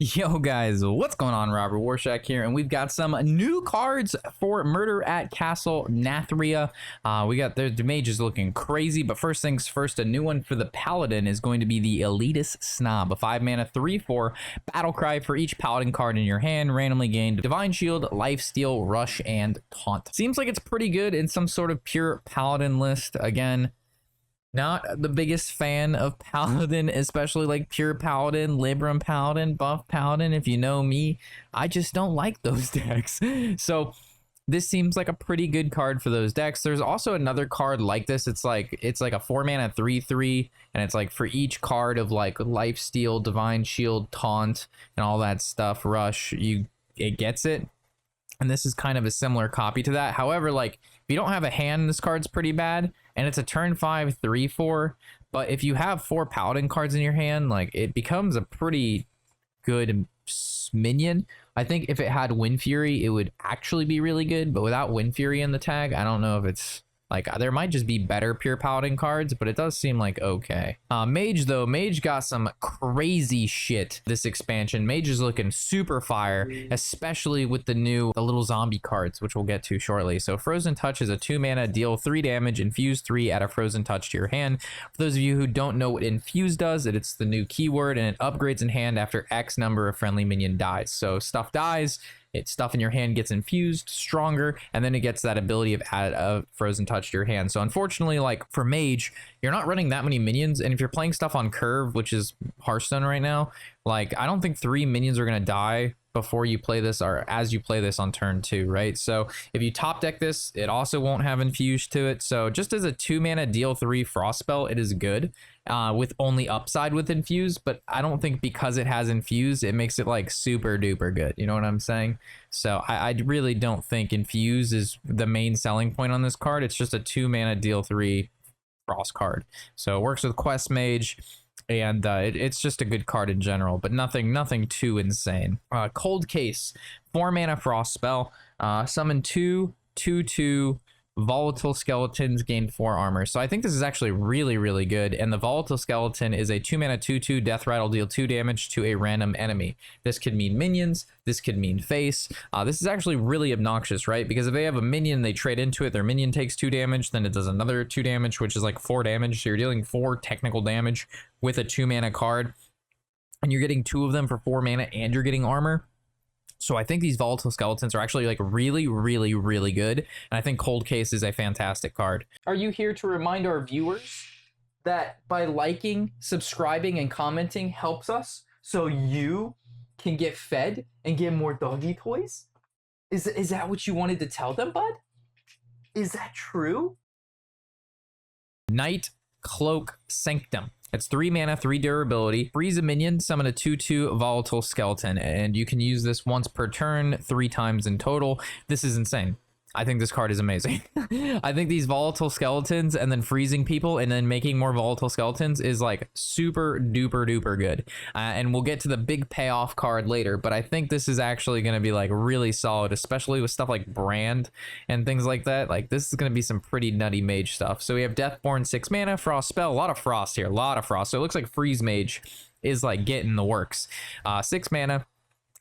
Yo guys, what's going on? Robert Warshack here, and we've got some new cards for Murder at Castle Nathria. We got the Mage is looking crazy, but first things first, a new one for the Paladin is going to be the Elitist Snob, a 5-mana 3/4 battle cry for each Paladin card in your hand, randomly gained Divine Shield, Lifesteal, Rush, and Taunt. Seems like it's pretty good in some sort of pure Paladin list. Again, not the biggest fan of Paladin, especially like pure Paladin, Libram Paladin, buff Paladin. If you know me, I just don't like those decks. So this seems like a pretty good card for those decks. There's also another card like this. It's like a 4-mana 3/3, and it's like for each card of like Lifesteal, Divine Shield, Taunt, and all that stuff, Rush, it gets it. And this is kind of a similar copy to that. However, like if you don't have a hand, this card's pretty bad. And it's a turn 5 3/4. But if you have 4 Paladin cards in your hand, like it becomes a pretty good minion. I think if it had Wind Fury, it would actually be really good. But without Wind Fury in the tag, I don't know if it's like, there might just be better pure Paladin cards, but it does seem like okay. Mage though, Mage got some crazy shit this expansion. Mage is looking super fire, especially with the little zombie cards, which we'll get to shortly. So Frozen Touch is a 2-mana, deal 3 damage, infuse 3, add a Frozen Touch to your hand. For those of you who don't know what infuse does, it's the new keyword, and it upgrades in hand after X number of friendly minion dies. So stuff dies, stuff in your hand gets infused stronger, and then it gets that ability of add a Frozen Touch to your hand. So unfortunately, like for Mage, you're not running that many minions, and if you're playing stuff on curve, which is Hearthstone right now, like I don't think 3 minions are gonna die before you play this or as you play this on turn 2, right? So if you top deck this, it also won't have infused to it. So just as a 2-mana deal 3 frost spell, it is good with only upside with infuse, but I don't think because it has infuse, it makes it like super duper good. You know what I'm saying? So I really don't think infuse is the main selling point on this card. It's just a 2-mana deal 3 frost card. So it works with Quest Mage, and it's just a good card in general, but nothing too insane. Cold Case, 4-mana frost spell, summon 2/2 volatile skeletons, gain 4 armor. So I think this is actually really good, and the volatile skeleton is a 2-mana 2/2 death rattle, deal 2 damage to a random enemy. This could mean minions, this could mean face. This is actually really obnoxious, right? Because if they have a minion, they trade into it, their minion takes 2 damage, then it does another 2 damage, which is like 4 damage. So you're dealing 4 technical damage with a 2-mana card, and you're getting 2 of them for 4 mana, and you're getting armor. So I think these volatile skeletons are actually like really good, and I think Cold Case is a fantastic card. Are you here to remind our viewers that by liking, subscribing, and commenting helps us so you can get fed and get more doggy toys? Is that what you wanted to tell them, bud? Is that true? Night Cloak Sanctum. It's 3 mana, 3 durability. Freeze a minion, summon a 2/2 volatile skeleton, and you can use this once per turn, 3 times in total. This is insane. I think this card is amazing. I think these volatile skeletons and then freezing people and then making more volatile skeletons is like super duper good. And we'll get to the big payoff card later, but I think this is actually going to be like really solid, especially with stuff like Brand and things like that. Like this is going to be some pretty nutty Mage stuff. So we have Deathborn, 6 mana, frost spell, a lot of frost here, a lot of frost. So it looks like Freeze Mage is like getting the works. 6 mana.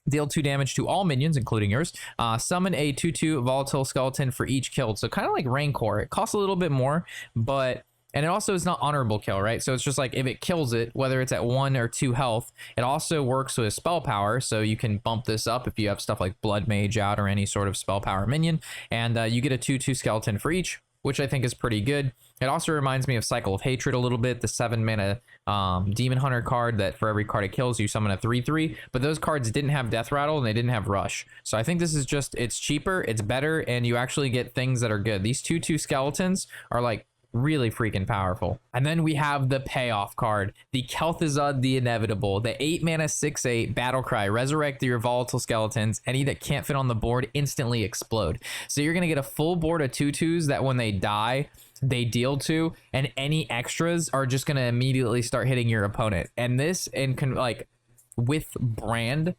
Deal 2 damage to all minions, including yours. Summon a 2/2 volatile skeleton for each killed. So kind of like Rancor. It costs a little bit more, and it also is not honorable kill, right? So it's just like if it kills it, whether it's at 1 or 2 health, it also works with spell power. So you can bump this up if you have stuff like Blood Mage out or any sort of spell power minion. And you get a 2/2 skeleton for each, which I think is pretty good. It also reminds me of Cycle of Hatred a little bit, the 7-mana Demon Hunter card that for every card it kills, you summon a 3/3. But those cards didn't have Death Rattle and they didn't have Rush. So I think this is just, it's cheaper, it's better, and you actually get things that are good. These 2/2 skeletons are like really freaking powerful. And then we have the payoff card, the Kelthuzad the Inevitable, the 8-mana 6/8 battle cry. Resurrect your volatile skeletons. Any that can't fit on the board instantly explode. So you're gonna get a full board of 2/2s that when they die, they deal 2, and any extras are just gonna immediately start hitting your opponent. And this, and like with Brand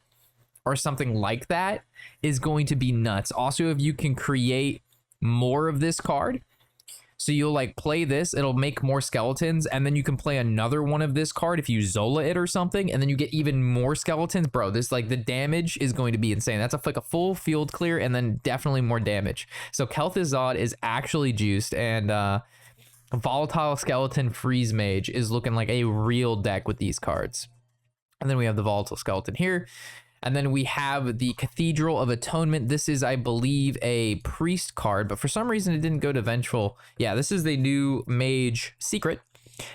or something like that, is going to be nuts. Also, if you can create more of this card, So you'll like play this, it'll make more skeletons, and then you can play another one of this card if you Zola it or something, and then you get even more skeletons. Bro, this like the damage is going to be insane. That's like a full field clear and then definitely more damage. So Kelthuzad is actually juiced, and Volatile Skeleton Freeze Mage is looking like a real deck with these cards. And then we have the Volatile Skeleton here. And then we have the Cathedral of Atonement. This is, I believe, a priest card, but for some reason it didn't go to Vengeful. Yeah, this is the new Mage secret.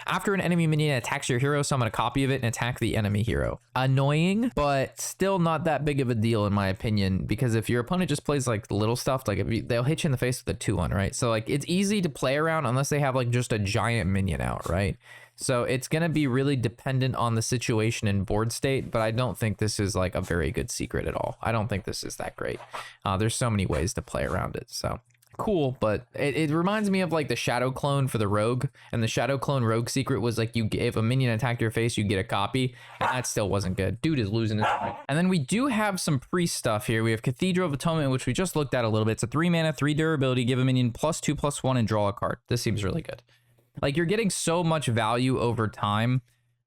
After an enemy minion attacks your hero, summon a copy of it and attack the enemy hero. Annoying, but still not that big of a deal in my opinion, because if your opponent just plays like little stuff, like they'll hit you in the face with a 2-1, right? So like it's easy to play around unless they have like just a giant minion out, right? So it's going to be really dependent on the situation and board state, but I don't think this is like a very good secret at all. I don't think this is that great. There's so many ways to play around it, so cool, but it reminds me of like the Shadow Clone for the Rogue, and the Shadow Clone Rogue secret was like if a minion attacked your face, you get a copy, and that still wasn't good. Dude is losing his mind. And then we do have some pre-stuff here. We have Cathedral of Atonement, which we just looked at a little bit. It's a 3 mana, 3 durability, give a minion +2/+1 and draw a card. This seems really good. Like you're getting so much value over time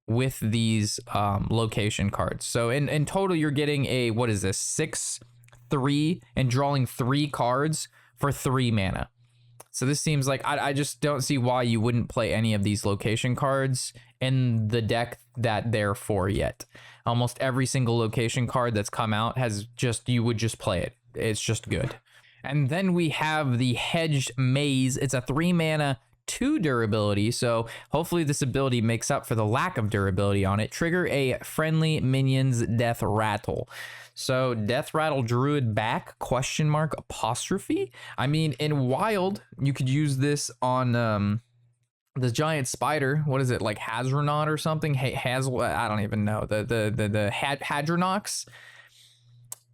with these location cards. So in total, you're getting a, what is this, 6/3 and drawing 3 cards for 3 mana. So this seems like I just don't see why you wouldn't play any of these location cards in the deck that they're for yet. Almost every single location card that's come out has just, you would just play it. It's just good. And then we have the Hedge Maze. It's a 3 mana, 2 durability, so hopefully this ability makes up for the lack of durability on it. Trigger a friendly minion's death rattle. So death rattle druid back, question mark, apostrophe. I mean, in wild you could use this on the giant spider. What is it, like Hazronaut or something? Hey, I don't even know, the Hadronox.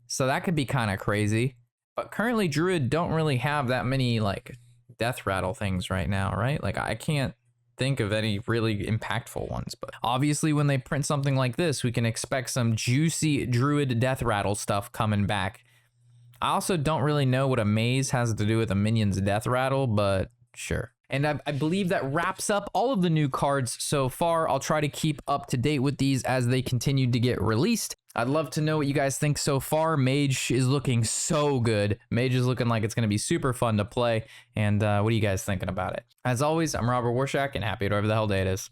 So that could be kind of crazy, but currently druid don't really have that many like death rattle things right now, right? Like I can't think of any really impactful ones, but obviously when they print something like this, we can expect some juicy druid death rattle stuff coming back. I also don't really know what a maze has to do with a minion's death rattle, but sure. And I believe that wraps up all of the new cards so far. I'll try to keep up to date with these as they continue to get released. I'd love to know what you guys think so far. Mage is looking so good. Mage is looking like it's going to be super fun to play. And what are you guys thinking about it? As always, I'm Robert Warshack, and happy whatever the hell day it is.